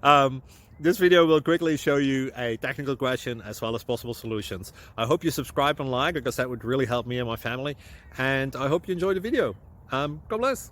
um, this video will quickly show you a technical question as well as possible solutions. I hope you subscribe and like, because that would really help me and my family. And I hope you enjoy the video. God bless.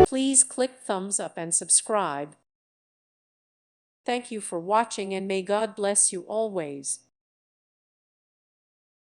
Please click thumbs up and subscribe. Thank you for watching, and may God bless you always.